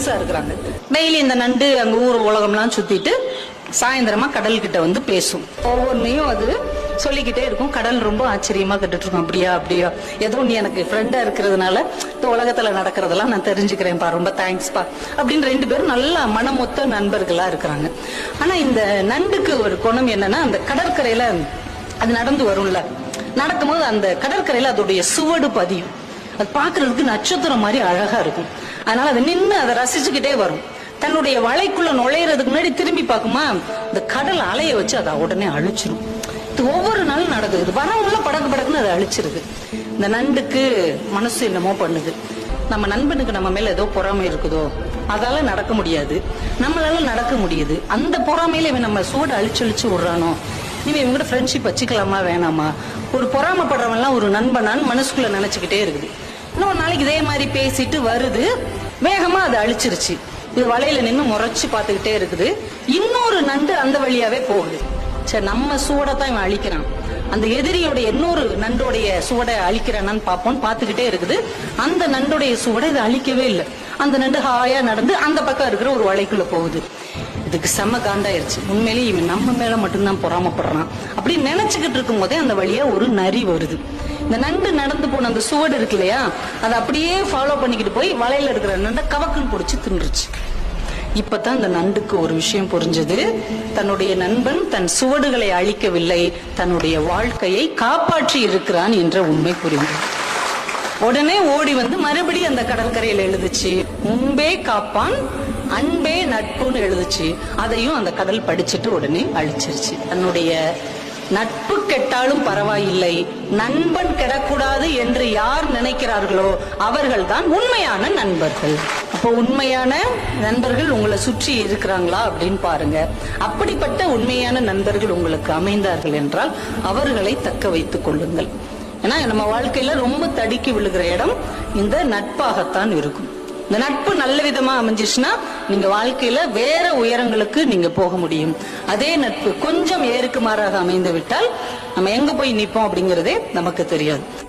ஃப்ரெண்ட்ஸா இருக்கிறாங்க. டெய்லி இந்த நண்டு அங்க ஊர் உலகம்லாம் சுத்திட்டு சாயந்தரமா கடல் கிட்ட வந்து பேசும். ஒவ்வொன்னையும் அது சொல்லிக்கிட்டே இருக்கும். கடல் ரொம்ப ஆச்சரியமா கேட்டுட்டு இருக்கும். அப்படியா அப்படியா, ஏதோ நீ எனக்கு ஃப்ரெண்டா இருக்கிறதுனால இந்த உலகத்துல நடக்கிறதெல்லாம் நான் தெரிஞ்சுக்கிறேன்ப்பா, ரொம்ப தேங்க்ஸ்பா அப்படின்னு 2 பேரும் நல்ல மனமொத்த நண்பர்களா இருக்கிறாங்க. ஆனா இந்த நண்டுக்கு ஒரு குணம் என்னன்னா, அந்த கடற்கரையில அது நடந்து வரும்ல, நடக்கும்போது அந்த கடற்கரையில அதோடைய சுவடு பதியும். அது பாக்குறதுக்கு நட்சத்திரம் மாதிரி அழகா இருக்கும். அதனால அதை நின்று அதை ரசிச்சுக்கிட்டே வரும். தன்னுடைய வலைக்குள்ள நுழையிறதுக்கு முன்னாடி திரும்பி பார்க்குமா, இந்த கடல் அலைய வச்சு அதை உடனே அழிச்சிரும். இது ஒவ்வொரு நாளும் நடக்குது. இது வரவங்கள படக்கு படக்குன்னு அதை அழிச்சிருது. இந்த நண்டுக்கு மனசு என்னமோ பண்ணுது. நம்ம நண்பனுக்கு நம்ம மேல ஏதோ பொறாமை இருக்குதோ, அதால நடக்க முடியாது, நம்மளால நடக்க முடியுது. அந்த பொறாமையில இவன் நம்ம சூட அழிச்சு விடுறானோ, இவன் இவங்க ஃப்ரெண்ட்ஷிப் வச்சுக்கலாமா வேணாமா, ஒரு பொறாமப்படுறவன்லாம் ஒரு நண்பனான்னு மனசுக்குள்ள நினைச்சுக்கிட்டே இருக்குது. இன்னொரு நாளைக்கு இதே மாதிரி பேசிட்டு வருது, வேகமா அதை அழிச்சிருச்சு. இது வலையில நின்று முறைச்சு பார்த்துக்கிட்டே இருக்குது. இன்னொரு நண்டு அந்த வழியாவே போகுது. சரி, நம்ம சூடத்தான் இவன் அழிக்கிறான், அந்த எதிரியோட இன்னொரு நண்டோடைய சுவடை அழிக்கிறான்னு பார்ப்போம்னு பார்த்துக்கிட்டே இருக்குது. அந்த நண்டோடைய சுவடை இதை அழிக்கவே இல்லை. அந்த நண்டு ஹாயா நடந்து அந்த பக்கம் இருக்கிற ஒரு வலைக்குள்ள போகுது. இதுக்கு செம்ம காண்டாயிருச்சு. உண்மையிலேயே இவன் நம்ம மேல மட்டும்தான் பொறாமப்படுறான் அப்படின்னு நினைச்சுக்கிட்டு இருக்கும் போதே அந்த வழியா ஒரு நரி வருது. இந்த நண்டு நடந்து போன அந்த சுவடு இருக்கு இல்லையா, அதை அப்படியே ஃபாலோ பண்ணிக்கிட்டு போய் வலையில இருக்கிற நண்டை கவக்குன்னு பிடிச்சி தின்றுச்சு. இப்பதான் இந்த நண்டுக்கு ஒரு விஷயம் புரிஞ்சது. தன்னுடைய நண்பன் தன் சுவடுகளை அழிக்கவில்லை, தன்னுடைய வாழ்க்கையை காப்பாற்றி இருக்கிறான் என்ற உண்மை புரிந்தது. உடனே ஓடி வந்து மறுபடியும் அந்த கடற்கரையில் எழுதுச்சு, முன்பே காப்பான் அன்பே நட்புன்னு எழுதுச்சு. அதையும் அந்த கடல் படிச்சுட்டு உடனே அழிச்சிருச்சு. தன்னுடைய நட்பு கெட்டாலும் பரவாயில்லை, நண்பன் கெடக்கூடாது என்று யார் நினைக்கிறார்களோ அவர்கள் தான் உண்மையான நண்பர்கள். அப்போ உண்மையான நண்பர்கள் உங்களை சுற்றி இருக்கிறாங்களா அப்படின்னு பாருங்க. அப்படிப்பட்ட உண்மையான நண்பர்கள் உங்களுக்கு அமைந்தார்கள் என்றால் அவர்களை தக்க வைத்துக் கொள்ளுங்கள். ஏன்னா நம்ம வாழ்க்கையில ரொம்ப தடுக்கி விழுகிற இடம் இந்த நட்பாகத்தான் இருக்கும். இந்த நட்பு நல்ல விதமா அமைஞ்சிச்சுன்னா நீங்க வாழ்க்கையில வேற உயரங்களுக்கு நீங்க போக முடியும். அதே நட்பு கொஞ்சம் ஏறுக்கு மாறாக அமைந்து விட்டால் நம்ம எங்க போய் நிற்போம் அப்படிங்கறதே நமக்கு தெரியாது.